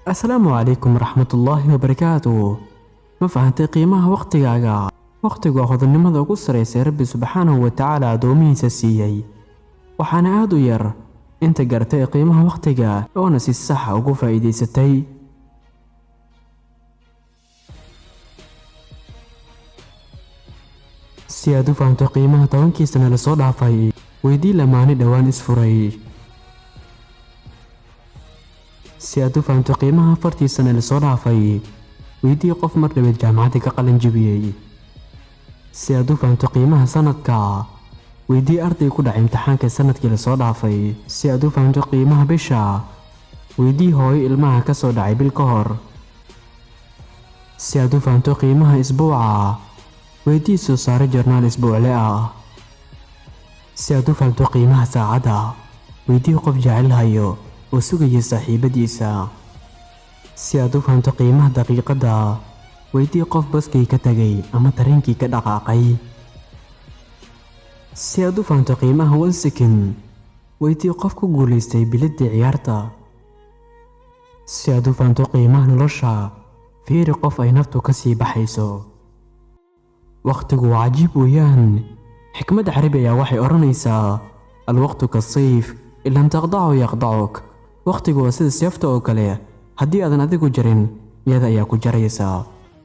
السلام عليكم ورحمة الله وبركاته. ما فهمتي قيمها وقتigaaga waqtigu waa hodannimada ugu sareysa Rabbi subxaanahu wa ta'ala adoomihiisa siiyay waxaana aad u yar inta gartay qiimaha waqtiga oo si sax ah ugu faa'iideysatay si aad u fahanto qiimaha 10 sano la soo dhaafay weydii lamaane dhawaan isfuray si aad u fahanto qiimaha 40 sano la soo dhaafay weydii qof mar dhaweyd jaamacadda ka qalin jabiyay si aad u fahanto qiimaha sanadka weydii arday ku dhacay imtixaanka sanadkii la soo dhaafay si aad u fahanto qiimaha bisha weydii hooyo ilmaha ka soo dhacay bil ka hor si aad u fahanto qiimaha isbuuca weydii soo saaray joornaal isbuucle ah si aad u fahanto qiimaha saacada weydii qof jecel hayo oo sugaya saaxiibadiisa si aad u fahanto qiimaha daqiiqada weydii qof baskii ka tagay ama tareenkii ka dhaqaaqay si aad u fahanto qiimaha 1 second weydii qof ku guuleystay biladii ciyaarta si aad u fahanto qiimaha nolosha fiiri qof ay naftu ka sii baxayso waqtigu waa cajiib weeyaan xikmad carabi ayaa waxay oranaysaa alwaqtu kasayf in lam taqdacu yaqdacuk waqtigu waa sida seefta oo kale haddii aadan adigu jarin iyada ayaa ku jaraysaa